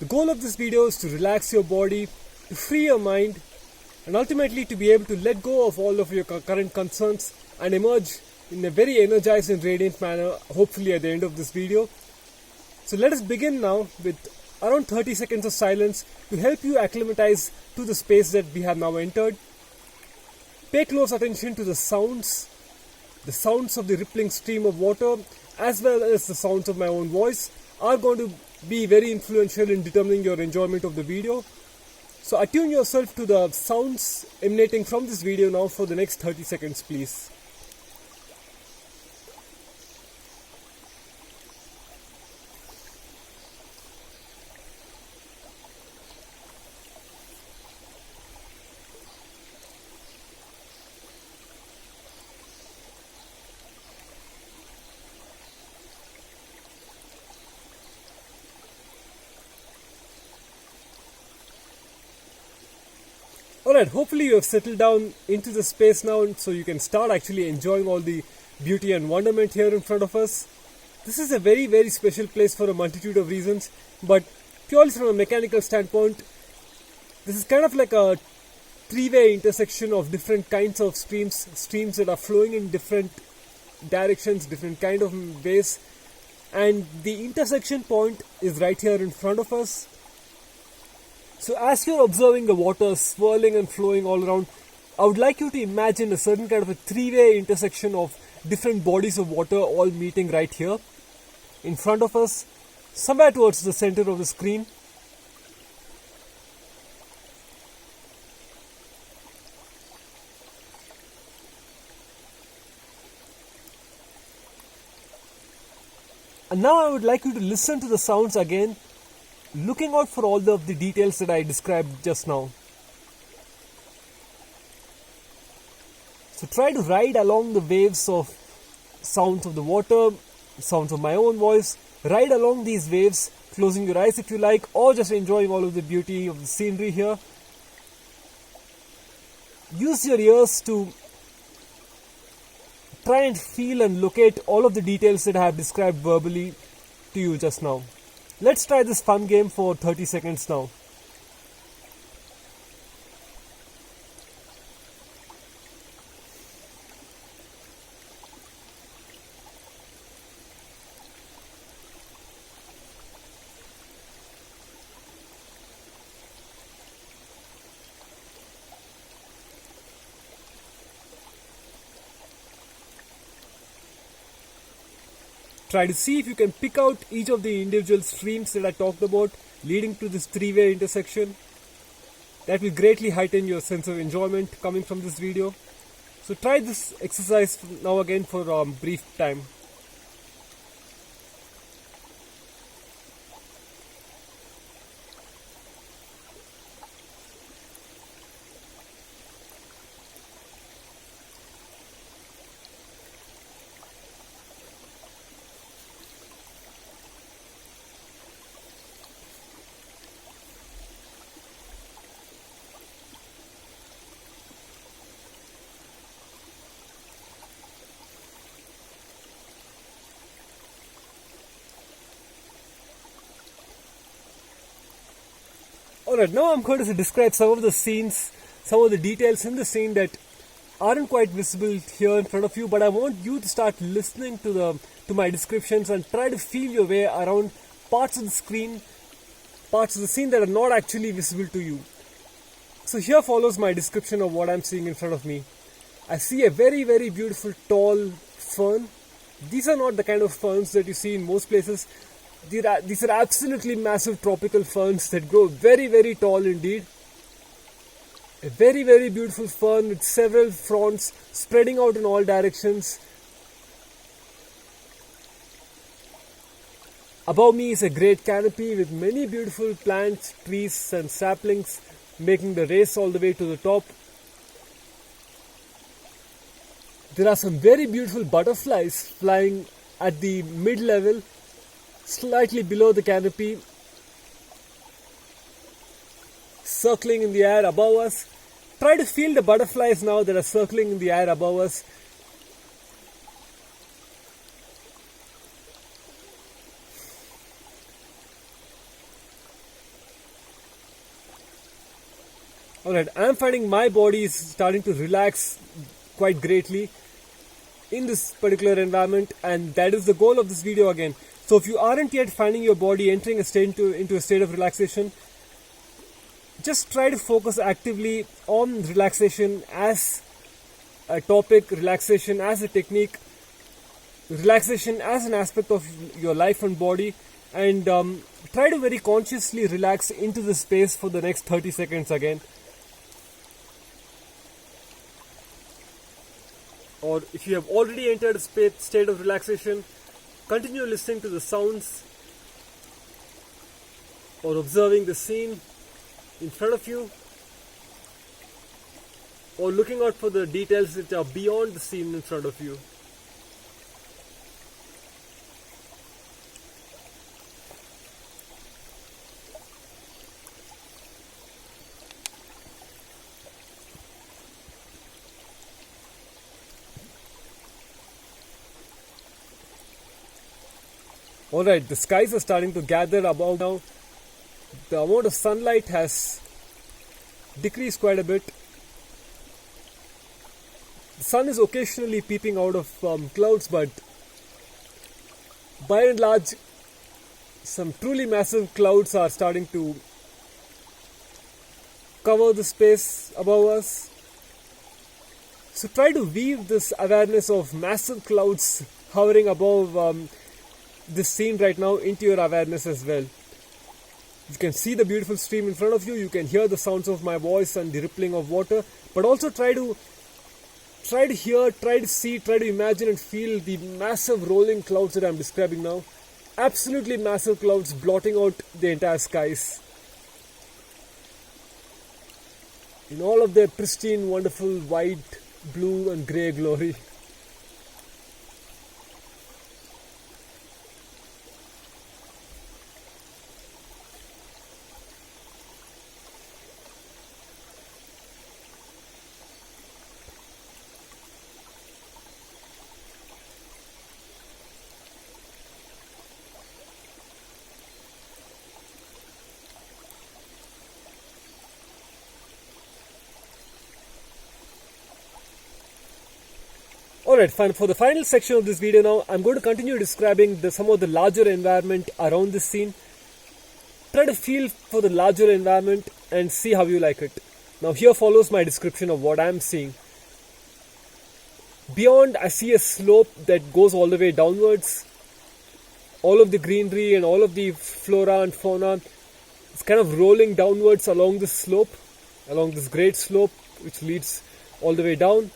The goal of this video is to relax your body, to free your mind, and ultimately to be able to let go of all of your current concerns and emerge in a very energized and radiant manner, hopefully at the end of this video. So let us begin now with around 30 seconds of silence to help you acclimatize to the space that we have now entered. Pay close attention to the sounds of the rippling stream of water, as well as the sounds of my own voice are going to be very influential in determining your enjoyment of the video. So attune yourself to the sounds emanating from this video now for the next 30 seconds, please. Alright, hopefully you have settled down into the space now, so you can start actually enjoying all the beauty and wonderment here in front of us. This is a very, very special place for a multitude of reasons, but purely from a mechanical standpoint, this is kind of like a three-way intersection of different kinds of streams that are flowing in different directions, different kind of ways, and the intersection point is right here in front of us. So as you're observing the water swirling and flowing all around, I would like you to imagine a certain kind of a three-way intersection of different bodies of water all meeting right here in front of us, somewhere towards the center of the screen. And now I would like you to listen to the sounds again, looking out for all of the details that I described just now. So try to ride along the waves of sounds of the water, sounds of my own voice. Ride along these waves, closing your eyes if you like, or just enjoying all of the beauty of the scenery here. Use your ears to try and feel and locate all of the details that I have described verbally to you just now. Let's try this fun game for 30 seconds now. Try to see if you can pick out each of the individual streams that I talked about leading to this three-way intersection. That will greatly heighten your sense of enjoyment coming from this video. So try this exercise now again for a brief time. Alright, now I'm going to describe some of the scenes, some of the details in the scene that aren't quite visible here in front of you, but I want you to start listening to my descriptions and try to feel your way around parts of the screen, parts of the scene that are not actually visible to you. So here follows my description of what I'm seeing in front of me. I see a very, very beautiful tall fern. These are not the kind of ferns that you see in most places. These are absolutely massive tropical ferns that grow very, very tall indeed. A very, very beautiful fern with several fronds spreading out in all directions. Above me is a great canopy with many beautiful plants, trees and saplings making the race all the way to the top. There are some very beautiful butterflies flying at the mid-level, slightly below the canopy, circling in the air above us. Try to feel the butterflies now that are circling in the air above us. Alright, I'm finding my body is starting to relax quite greatly in this particular environment, and that is the goal of this video again. So if you aren't yet finding your body entering a state into a state of relaxation, just try to focus actively on relaxation as a topic, relaxation as a technique, relaxation as an aspect of your life and body, and try to very consciously relax into the space for the next 30 seconds again. Or if you have already entered a state of relaxation, continue listening to the sounds or observing the scene in front of you, or looking out for the details which are beyond the scene in front of you. Alright, the skies are starting to gather above now. The amount of sunlight has decreased quite a bit. The sun is occasionally peeping out of clouds, but by and large, some truly massive clouds are starting to cover the space above us. So try to weave this awareness of massive clouds hovering above this scene right now into your awareness as well. You can see the beautiful stream in front of you, you can hear the sounds of my voice and the rippling of water, but also try to hear, try to see, try to imagine and feel the massive rolling clouds that I'm describing now. Absolutely massive clouds blotting out the entire skies in all of their pristine, wonderful white, blue and grey glory. Alright, fine. For the final section of this video now, I'm going to continue describing some of the larger environment around this scene. Try to feel for the larger environment and see how you like it. Now here follows my description of what I'm seeing. Beyond, I see a slope that goes all the way downwards. All of the greenery and all of the flora and fauna is kind of rolling downwards along this slope, along this great slope which leads all the way down.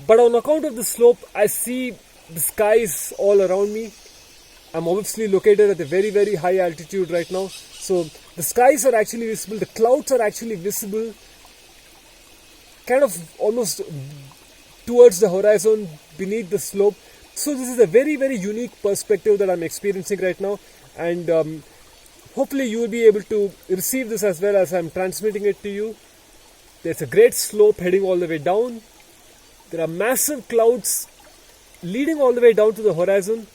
But on account of the slope, I see the skies all around me. I'm obviously located at a very, very high altitude right now. So the skies are actually visible, the clouds are actually visible, kind of almost towards the horizon beneath the slope. So this is a very, very unique perspective that I'm experiencing right now. And hopefully you will be able to receive this as well as I'm transmitting it to you. There's a great slope heading all the way down. There are massive clouds leading all the way down to the horizon,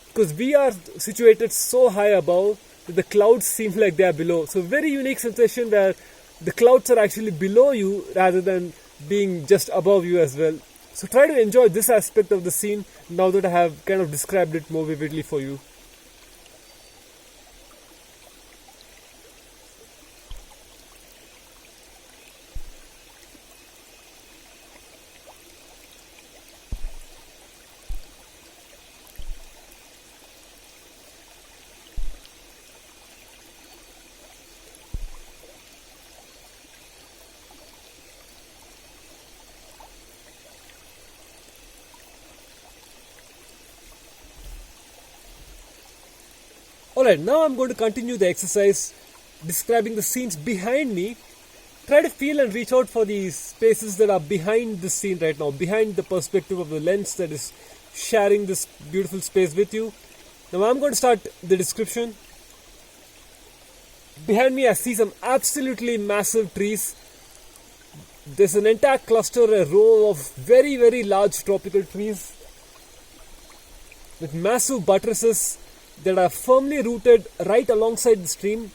because we are situated so high above that the clouds seem like they are below. So very unique sensation where the clouds are actually below you rather than being just above you as well. So try to enjoy this aspect of the scene now that I have kind of described it more vividly for you. Alright, now I'm going to continue the exercise describing the scenes behind me. Try to feel and reach out for these spaces that are behind the scene right now, behind the perspective of the lens that is sharing this beautiful space with you. Now I'm going to start the description. Behind me I see some absolutely massive trees. There's an entire cluster, a row of very, very large tropical trees with massive buttresses that are firmly rooted right alongside the stream.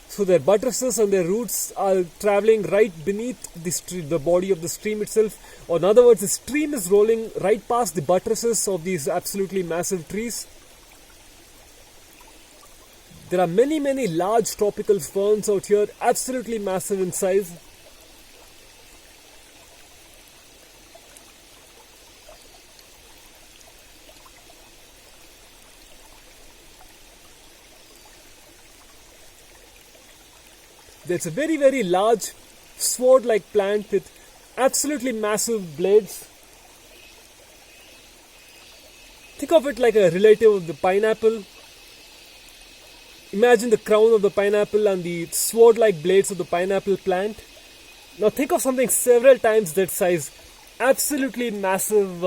So their buttresses and their roots are traveling right beneath the body of the stream itself. Or in other words, the stream is rolling right past the buttresses of these absolutely massive trees. There are many, many large tropical ferns out here, absolutely massive in size. There's a very, very large sword-like plant with absolutely massive blades. Think of it like a relative of the pineapple. Imagine the crown of the pineapple and the sword-like blades of the pineapple plant. Now think of something several times that size. Absolutely massive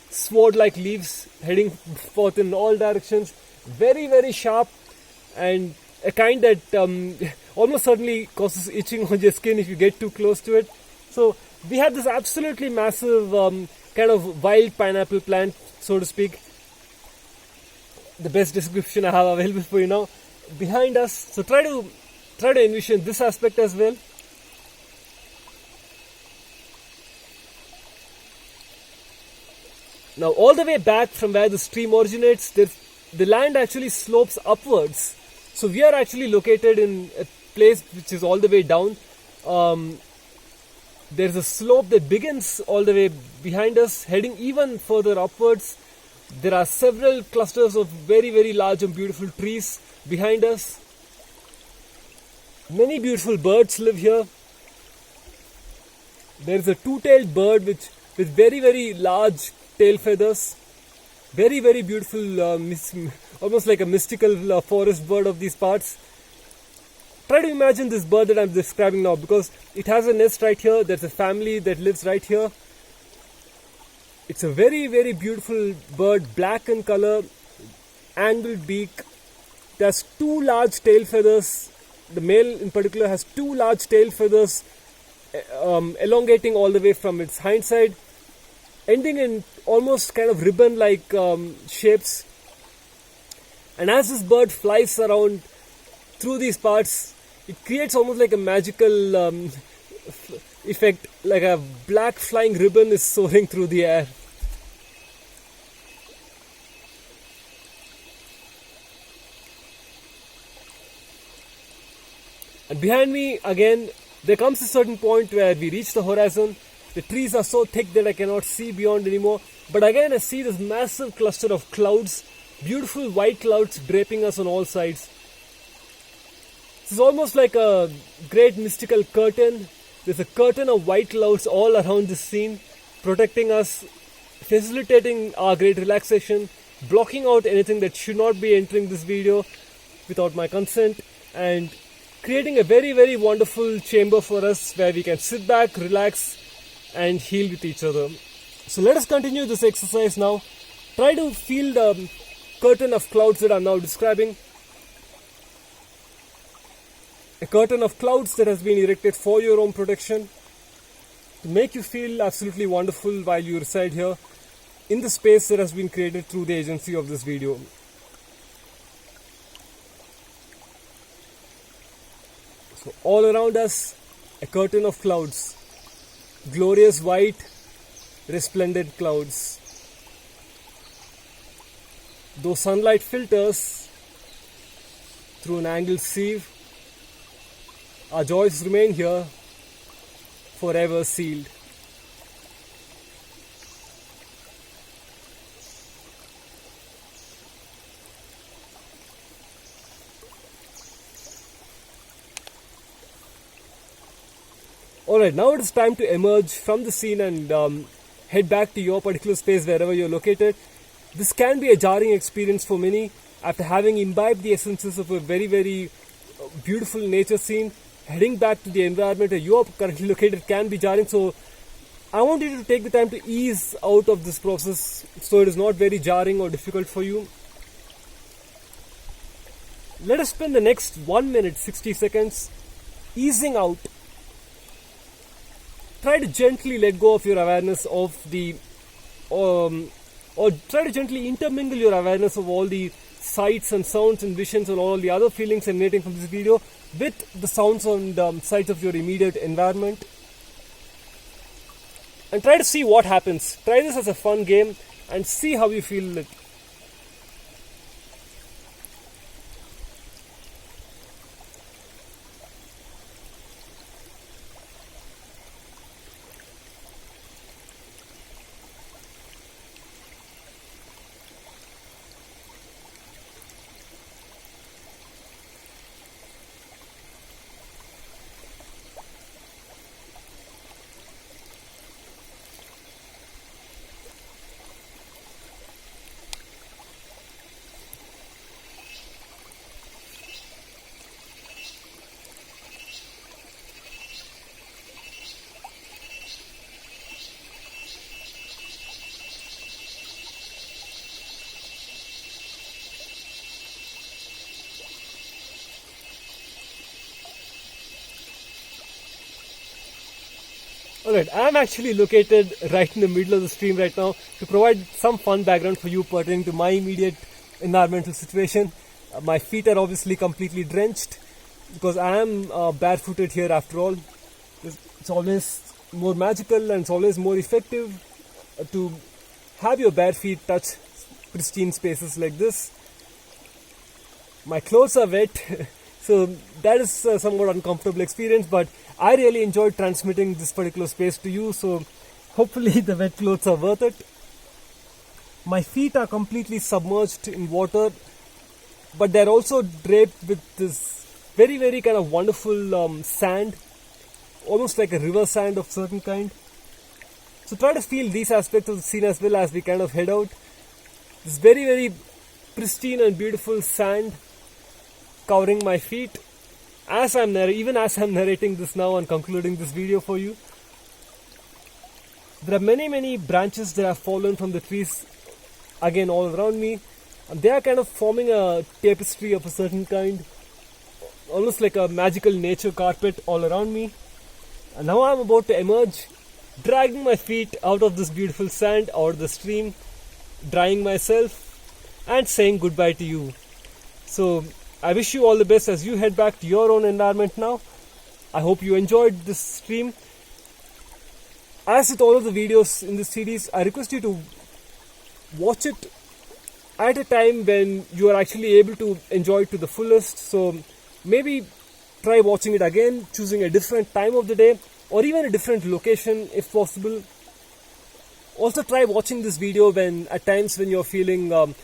sword-like leaves heading forth in all directions. Very, very sharp, and a kind that almost certainly causes itching on your skin if you get too close to it. So we have this absolutely massive kind of wild pineapple plant, so to speak. The best description I have available for you now. Behind us, so try to envision this aspect as well. Now all the way back from where the stream originates, the land actually slopes upwards. So we are actually located in a place which is all the way down. There's a slope that begins all the way behind us, heading even further upwards. There are several clusters of very, very large and beautiful trees behind us. Many beautiful birds live here. There's a two-tailed bird with very, very large tail feathers. Very, very beautiful, almost like a mystical forest bird of these parts. Try to imagine this bird that I'm describing now, because it has a nest right here. There's a family that lives right here. It's a very, very beautiful bird, black in color, angled beak. It has two large tail feathers. The male in particular has two large tail feathers elongating all the way from its hind side, ending in almost kind of ribbon-like shapes. And as this bird flies around through these parts, it creates almost like a magical effect, like a black flying ribbon is soaring through the air. And behind me, again, there comes a certain point where we reach the horizon. The trees are so thick that I cannot see beyond anymore. But again, I see this massive cluster of clouds, beautiful white clouds draping us on all sides. This is almost like a great mystical curtain. There's a curtain of white clouds all around this scene, protecting us, facilitating our great relaxation, blocking out anything that should not be entering this video without my consent, and creating a very, very wonderful chamber for us where we can sit back, relax, and heal with each other. So let us continue this exercise now. Try to feel the curtain of clouds that I'm now describing. A curtain of clouds that has been erected for your own protection, to make you feel absolutely wonderful while you reside here in the space that has been created through the agency of this video. So all around us, a curtain of clouds, glorious white, resplendent clouds. Though sunlight filters through an angled sieve, our joys remain here, forever sealed. Alright, now it is time to emerge from the scene and head back to your particular space wherever you're located. This can be a jarring experience for many after having imbibed the essences of a very, very beautiful nature scene. Heading back to the environment where you are currently located can be jarring, so I want you to take the time to ease out of this process so it is not very jarring or difficult for you. Let us spend the next 1 minute 60 seconds easing out. Try to gently let go of your awareness of the or try to gently intermingle your awareness of all the sights and sounds and visions and all the other feelings emanating from this video with the sounds and sights of your immediate environment, and try to see what happens. Try this as a fun game and see how you feel it. Alright, I'm actually located right in the middle of the stream right now to provide some fun background for you pertaining to my immediate environmental situation. My feet are obviously completely drenched because I am barefooted here after all. It's always more magical and it's always more effective to have your bare feet touch pristine spaces like this. My clothes are wet, so that is a somewhat uncomfortable experience, but I really enjoyed transmitting this particular space to you, so hopefully the wet clothes are worth it. My feet are completely submerged in water, but they're also draped with this very, very kind of wonderful sand, almost like a river sand of certain kind. So try to feel these aspects of the scene as well as we kind of head out. This very, very pristine and beautiful sand covering my feet. Even as I'm narrating this now and concluding this video for you, there are many branches that have fallen from the trees again all around me, and they are kind of forming a tapestry of a certain kind, almost like a magical nature carpet all around me. And now I'm about to emerge, dragging my feet out of this beautiful sand, out of the stream, drying myself and saying goodbye to you. So I wish you all the best as you head back to your own environment now. I hope you enjoyed this stream. As with all of the videos in this series, I request you to watch it at a time when you are actually able to enjoy it to the fullest. So maybe try watching it again, choosing a different time of the day or even a different location if possible. Also try watching this video at times when you're feeling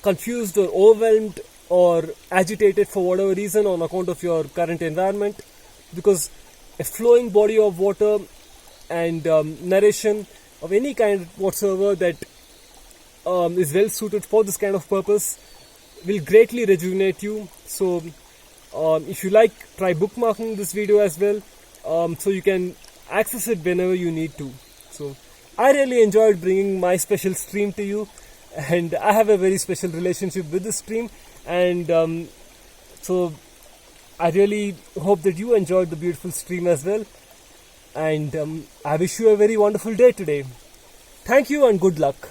confused or overwhelmed or agitated for whatever reason on account of your current environment, because a flowing body of water and narration of any kind whatsoever that is well suited for this kind of purpose will greatly rejuvenate you. So if you like, try bookmarking this video as well, so you can access it whenever you need to. So I really enjoyed bringing my special stream to you, and I have a very special relationship with this stream, and so I really hope that you enjoyed the beautiful stream as well, and I wish you a very wonderful day today. Thank you and good luck.